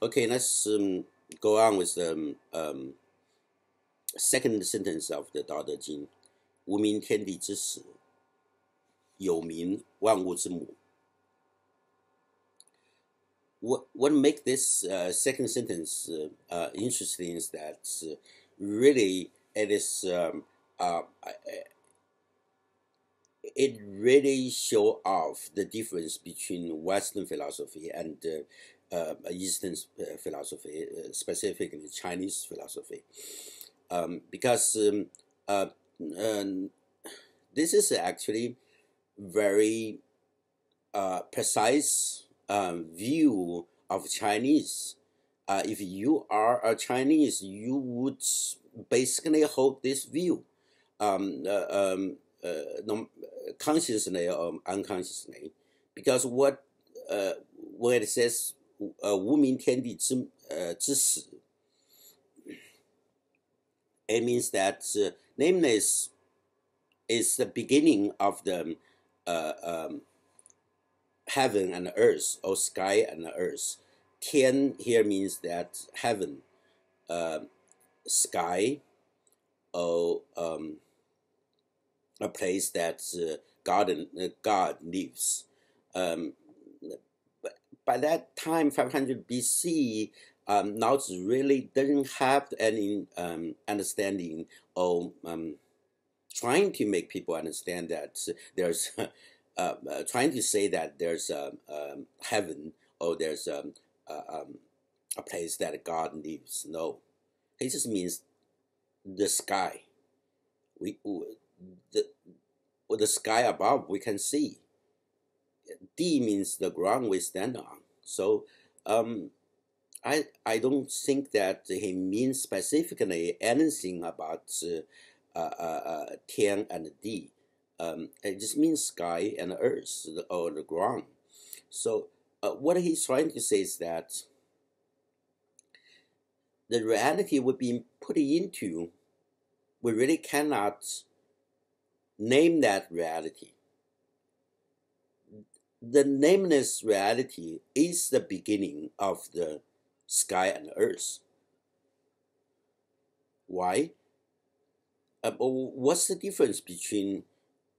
Okay, let's go on with the second sentence of the Tao Te Ching. 无名天地之始，有名万物之母。What make this second sentence interesting is that really it really show off the difference between Western philosophy and Eastern philosophy, specifically Chinese philosophy, because this is actually very precise view of Chinese. If you are a Chinese, you would basically hold this view, consciously or unconsciously, because when it says 无名天地之始, it means that nameless is the beginning of the heaven and earth, or sky and earth. 天 here means that heaven, sky, or a place that God lives. By that time, 500 BC, Lao Tzu really didn't have any understanding or trying to make people understand that there's trying to say that there's a heaven, or there's a place that God lives. No, it just means the sky. The sky above we can see. D means the ground we stand on. So I don't think that he means specifically anything about Tian and Di. It just means sky and earth, or the ground. So what he's trying to say is that the reality we're being put into, we really cannot name that reality. The nameless reality is the beginning of the sky and earth. Why? What's the difference between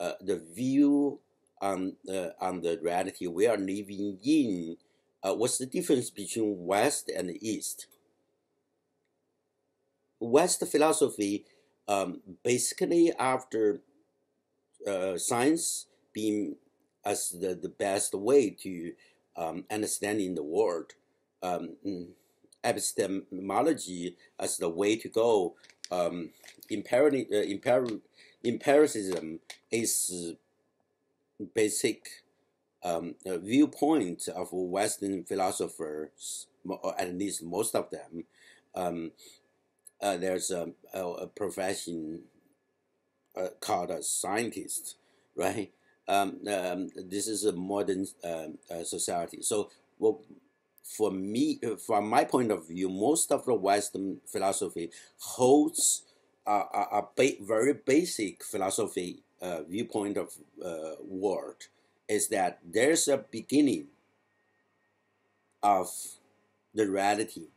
the view on the reality we are living in? What's the difference between West and East? West philosophy, basically after science being as the best way to understanding the world, epistemology as the way to go, empiricism is basic viewpoint of Western philosophers, or at least most of them. There's a profession called a scientist, right? This is a modern society. So, well, for me, from my point of view, most of the Western philosophy holds a very basic philosophy viewpoint of world, is that there's a beginning of the reality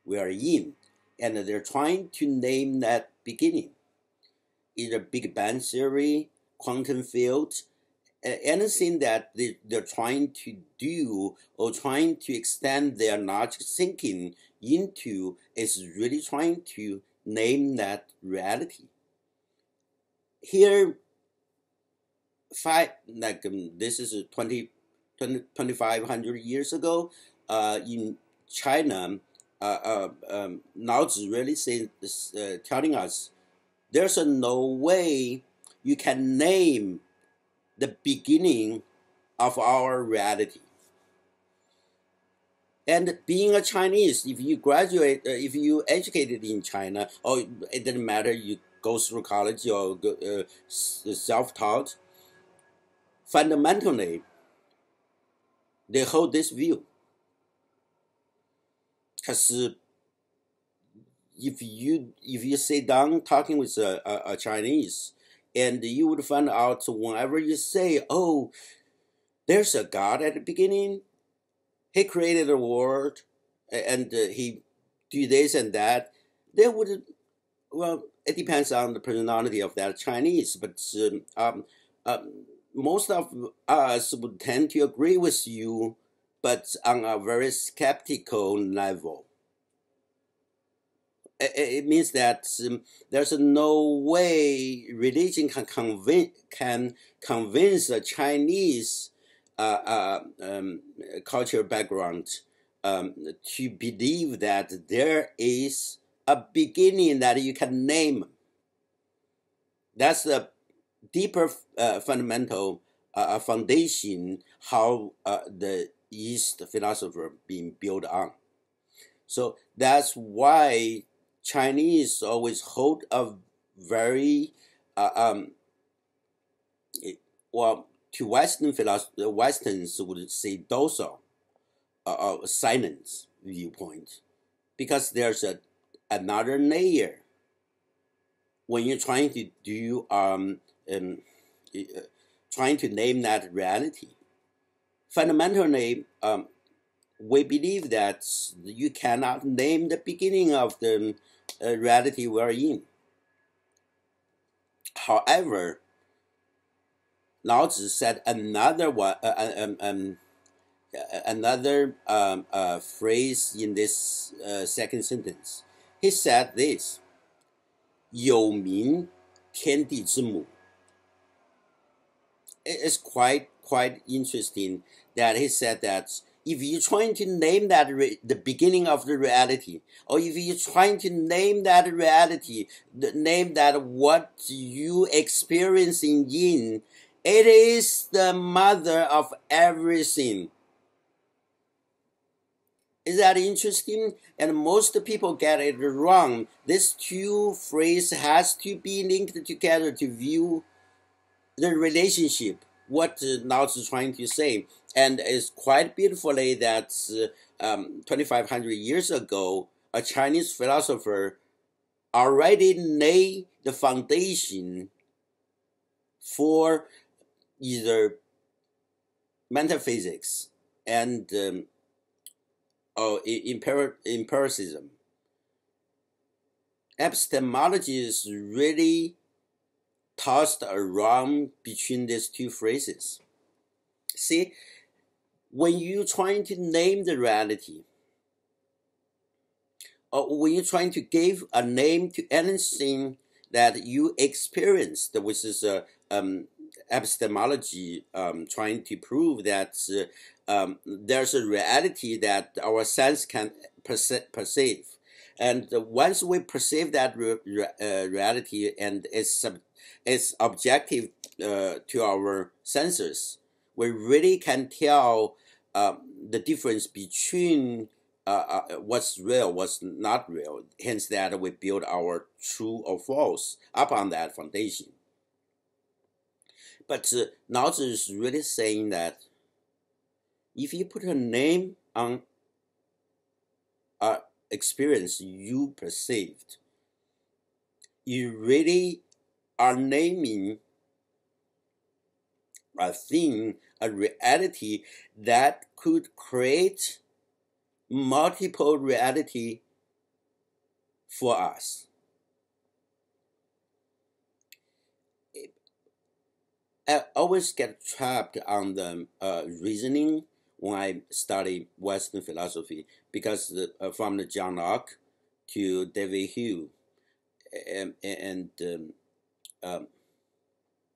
we are in, and they're trying to name that beginning. Either Big Bang Theory, quantum field, anything that they're trying to do or trying to extend their logic thinking into is really trying to name that reality. Here, this is 2,500 years ago, in China, Lao Tzu really telling us there's no way you can name the beginning of our reality. And being a Chinese, if you graduate, if you educated in China, or it doesn't matter, you go through college or self-taught, fundamentally, they hold this view. Because if you sit down talking with a Chinese, and you would find out whenever you say, oh, there's a God at the beginning, he created the world, and he do this and that, they would, well, it depends on the personality of that Chinese, but most of us would tend to agree with you, but on a very skeptical level. It means that there's no way religion can convince a Chinese cultural background to believe that there is a beginning that you can name. That's the deeper fundamental foundation how the East philosopher being built on. So that's why Chinese always hold a very well, to Western philosophers, Westerns would say docile, silence viewpoint, because there's another layer when you're trying to do trying to name that reality. Fundamentally, we believe that you cannot name the beginning of the reality we're in. However, Lao Tzu said another one, another phrase in this second sentence. He said this: 有名天地之母. It's quite interesting that he said that if you're trying to name that the beginning of the reality, or if you're trying to name that reality, name that what you experiencing in, it is the mother of everything. Is that interesting? And most people get it wrong. These two phrases has to be linked together to view the relationship, what Lao Tzu is trying to say. And it's quite beautifully that 2,500 years ago, a Chinese philosopher already laid the foundation for either metaphysics and empiricism. Epistemology is really tossed around between these two phrases. See, when you're trying to name the reality, or when you're trying to give a name to anything that you experienced, which is epistemology trying to prove that there's a reality that our sense can perceive. And once we perceive that reality and it's objective to our senses, we really can tell the difference between what's real, what's not real. Hence that we build our true or false upon that foundation. But Lao Tzu is really saying that if you put a name on experience you perceived, you really are naming a thing, a reality that could create multiple reality for us. I always get trapped on the reasoning when I study Western philosophy, because from the John Locke to David Hume, and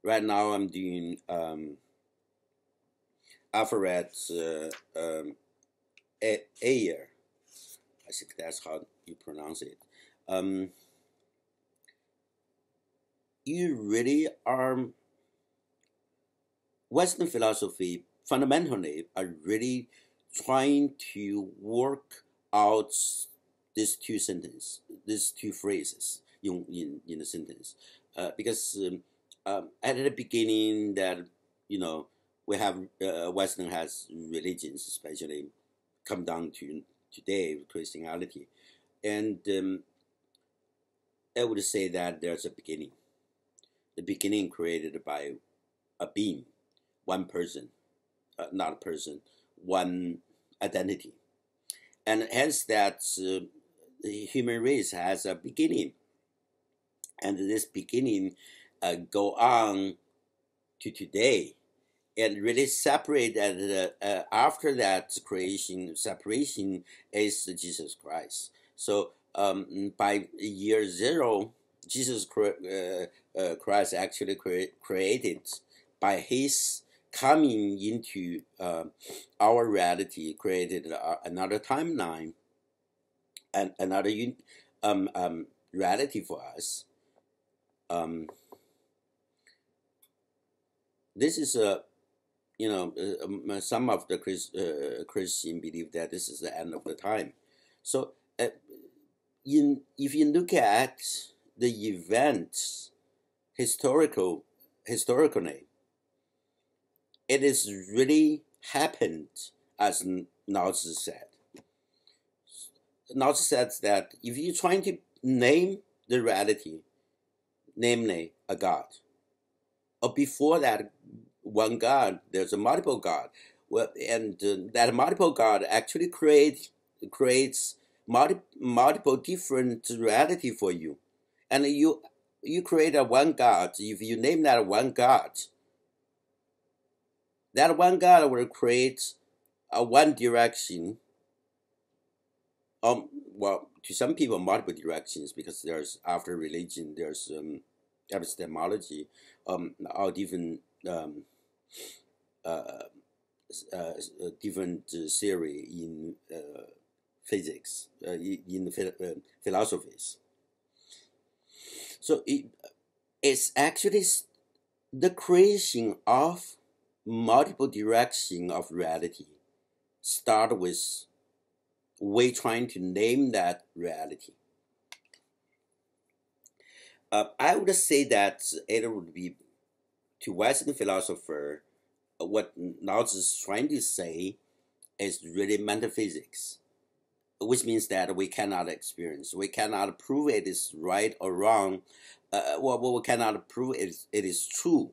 right now I'm doing Alfred Ayer. I think that's how you pronounce it. You really are. Western philosophy fundamentally are really trying to work out these two phrases in the sentence, because at the beginning that we have Western has religions, especially come down to today Christianity, and I would say that there's a beginning. The beginning created by a being. One person, not a person, one identity. and hence that the human race has a beginning, and this beginning go on to today, and really separate that after that creation separation is Jesus Christ. So by year zero, Jesus Christ actually created by his coming into our reality, created another timeline and another reality for us. This is a some of the Christian believe that this is the end of the time. So, if you look at the events, historically, it is really happened as Lao Tzu said. Lao Tzu said that if you're trying to name the reality, namely a God, or before that one God, there's a multiple God. Well, and that multiple God actually creates multiple different reality for you, and you create a one God. If you name that one God, that one God will create a one direction. Well, to some people, multiple directions, because there's after religion, there's epistemology, all different different theory in physics, in philosophies. So it's actually the creation of multiple direction of reality. Start with we trying to name that reality. I would say that it would be to Western philosopher what Lao Tzu is trying to say is really metaphysics, which means that we cannot experience, we cannot prove it is right or wrong. We cannot prove it is true.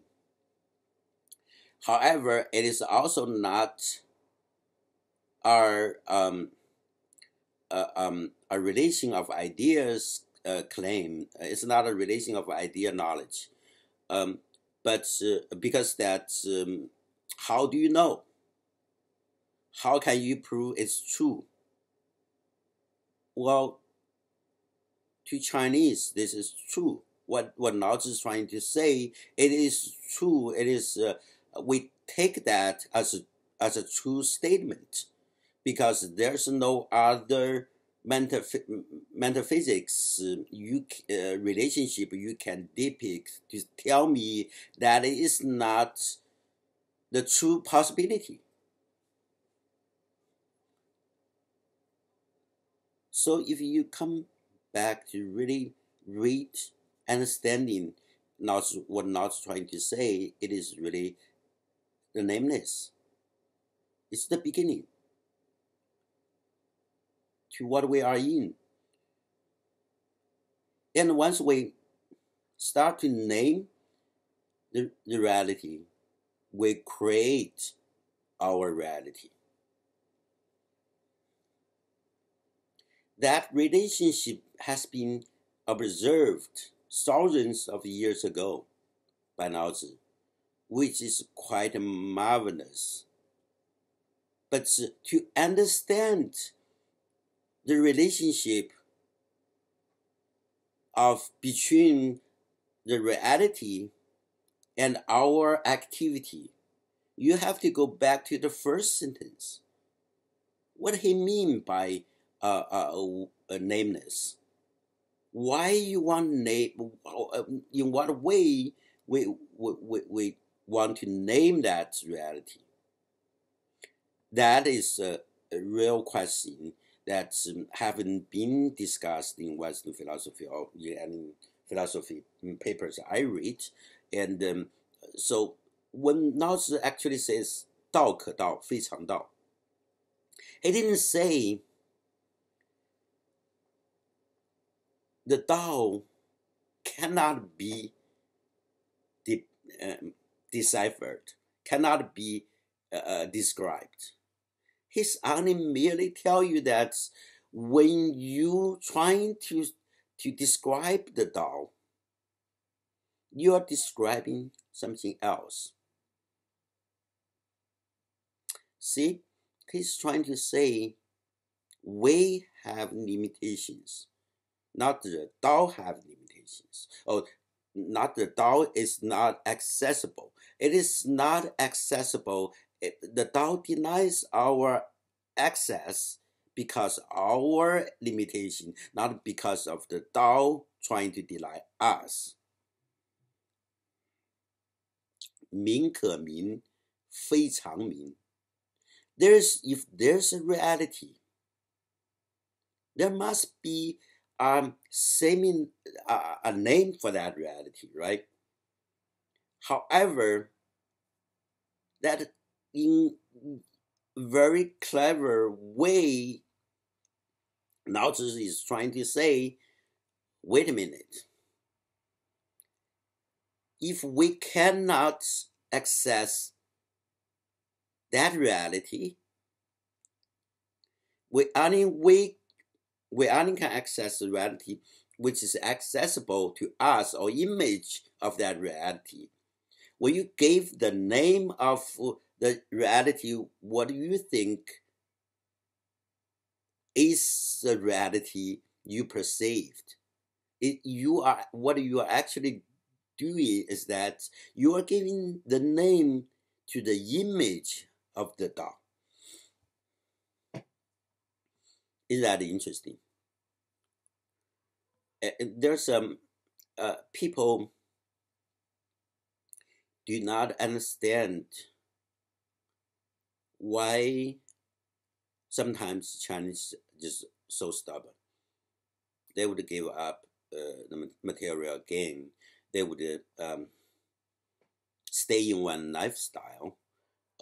However, it is also not our a relation of ideas claim. It's not a relation of idea knowledge, but because that how do you know? How can you prove it's true? Well, to Chinese, this is true. What Lao Tzu is trying to say, it is true. It is we take that as a true statement, because there's no other metaphysics relationship you can depict to tell me that it is not the true possibility. So if you come back to really read, understanding what Nao's trying to say, it is really the nameless. It's the beginning to what we are in. And once we start to name the reality, we create our reality. That relationship has been observed thousands of years ago by Lao Tzu, which is quite marvelous. But to understand the relationship of between the reality and our activity, you have to go back to the first sentence. What he mean by nameness? Why you want name? In what way we want to name that reality? That is a real question that haven't been discussed in Western philosophy or in any philosophy papers I read. And so when Lao Tzu actually says 道可道非常道, he didn't say the Tao cannot be deciphered, cannot be described. He's only merely tell you that when you trying to describe the Tao, you are describing something else. See, he's trying to say we have limitations, not the Tao have limitations. Or not the Tao is not accessible. It is not accessible. The Tao denies our access because our limitation, not because of the Tao trying to deny us. 名可名，非常名。If there's a reality, there must be a name for that reality, right? However, that in very clever way, Lao Tzu is trying to say, wait a minute. If we cannot access that reality, we only can access the reality which is accessible to us or image of that reality. When you gave the name of the reality, what do you think is the reality you perceived? What you are actually doing is that you are giving the name to the image of the Tao. Is that interesting? There's some people do not understand why sometimes Chinese just so stubborn. They would give up the material gain. They would stay in one lifestyle.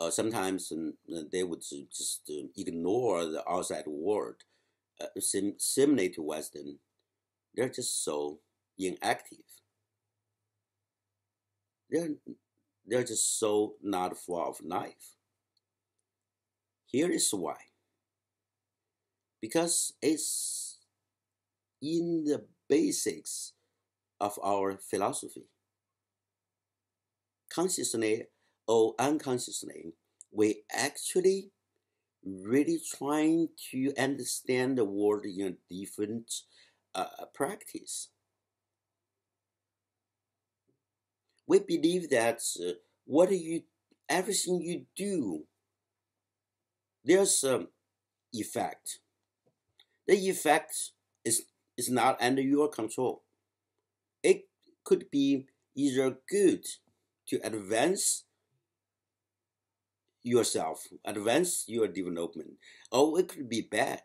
Sometimes they would just ignore the outside world. Similar to Western, they're just so inactive. They're just so not full of life. Here is why. Because it's in the basics of our philosophy. Consciously or unconsciously, we actually really trying to understand the world in a different practice. We believe that everything you do, there's an effect. The effect is not under your control. It could be either good to advance yourself, advance your development, or it could be bad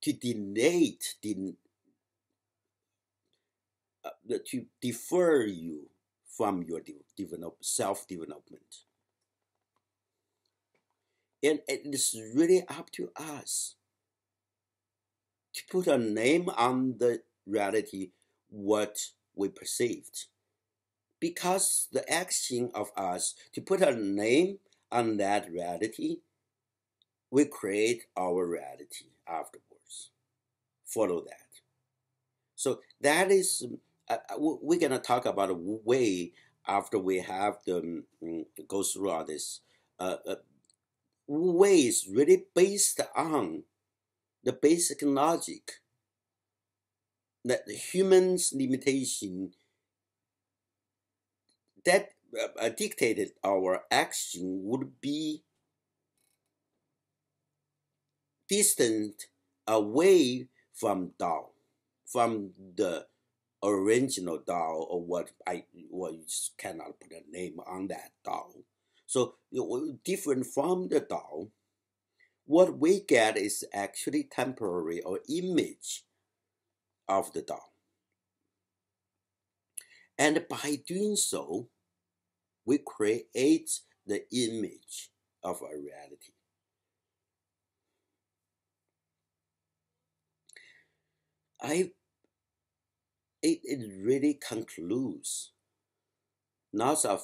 to to defer you from your self-development. And it is really up to us to put a name on the reality, what we perceived. Because the action of us to put a name on that reality, we create our reality afterwards. Follow that. So that is, we're going to talk about a way after we have the go through all this. Way is really based on the basic logic that the human's limitation that dictated our action would be distant away from Tao, from the original Tao, or what you just cannot put a name on that Tao. So different from the Tao, what we get is actually temporary or image of the Tao. And by doing so, we create the image of a reality. It really concludes lots of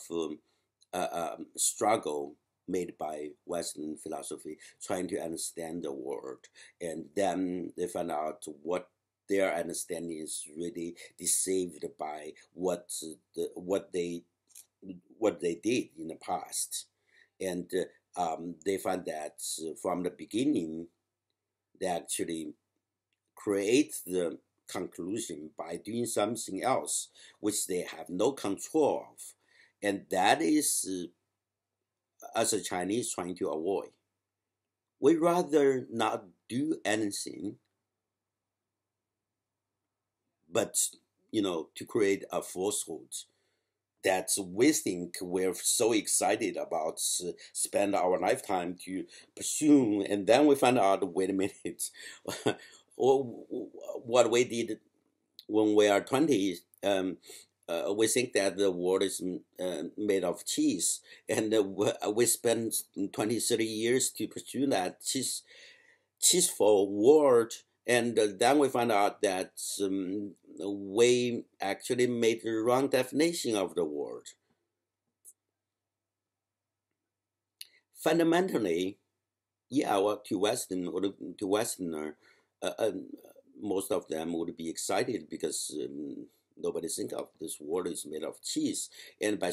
struggle made by Western philosophy, trying to understand the world, and then they find out what their understanding is really deceived by what they did in the past, and they find that from the beginning they actually create the conclusion by doing something else which they have no control of, and that is as a Chinese trying to avoid. We rather not do anything, but to create a falsehood that we think we're so excited about, spend our lifetime to pursue, and then we find out, wait a minute, or what we did when we are 20. We think that the world is made of cheese, and we spend 20, 30 years to pursue that cheeseful world, and then we find out that we actually made the wrong definition of the word. Fundamentally, yeah, well, to Westerner, most of them would be excited because nobody think of this world is made of cheese, and by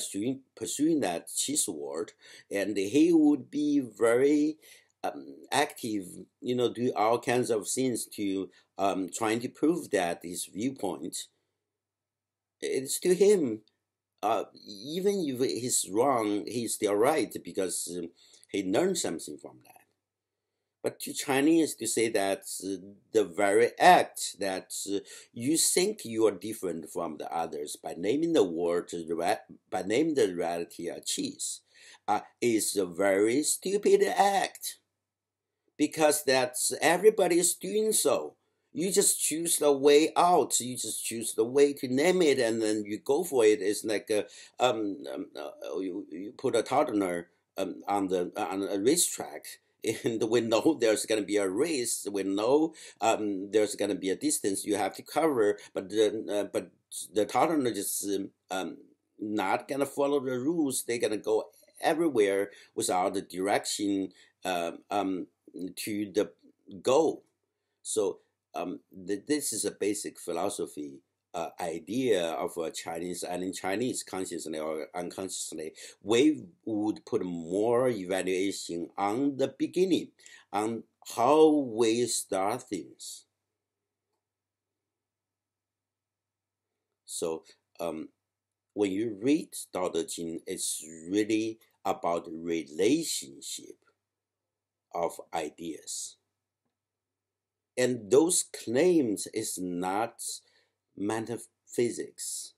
pursuing that cheese world, and he would be very active, do all kinds of things to trying to prove that his viewpoint, it's to him, even if he's wrong, he's still right because he learned something from that. But to Chinese, to say that the very act that you think you are different from the others by naming the word, by naming the reality a cheese, is a very stupid act, because that's everybody is doing so. You just choose the way out. You just choose the way to name it, and then you go for it. It's like you put a toddler on a racetrack, and we know there's going to be a race. We know there's going to be a distance you have to cover, but the toddler just not going to follow the rules. They're going to go everywhere without the direction to the goal. So this is a basic philosophy idea of a Chinese, and in Chinese, consciously or unconsciously, we would put more evaluation on the beginning, on how we start things. So when you read Dao De Jing, it's really about relationship of ideas. And those claims is not metaphysics.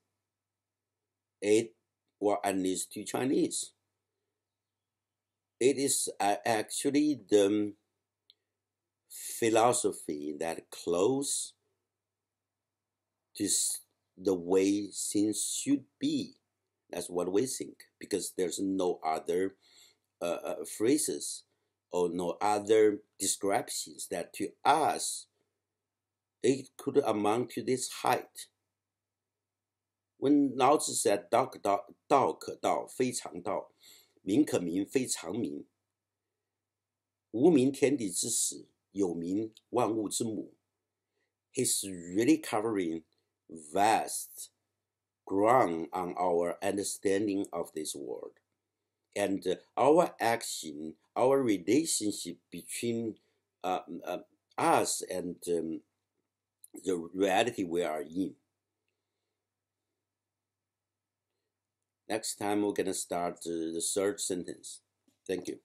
Or at least to Chinese, it is actually the philosophy that close to the way things should be. That's what we think, because there's no other phrases or no other descriptions that to us it could amount to this height. When Lao Tzu said, 道可道，道可道，非常道；名可名，非常名。无名天地之始，有名万物之母。He's really covering vast ground on our understanding of this world. And our action, our relationship between us and the reality we are in. Next time we're going to start the third sentence. Thank you.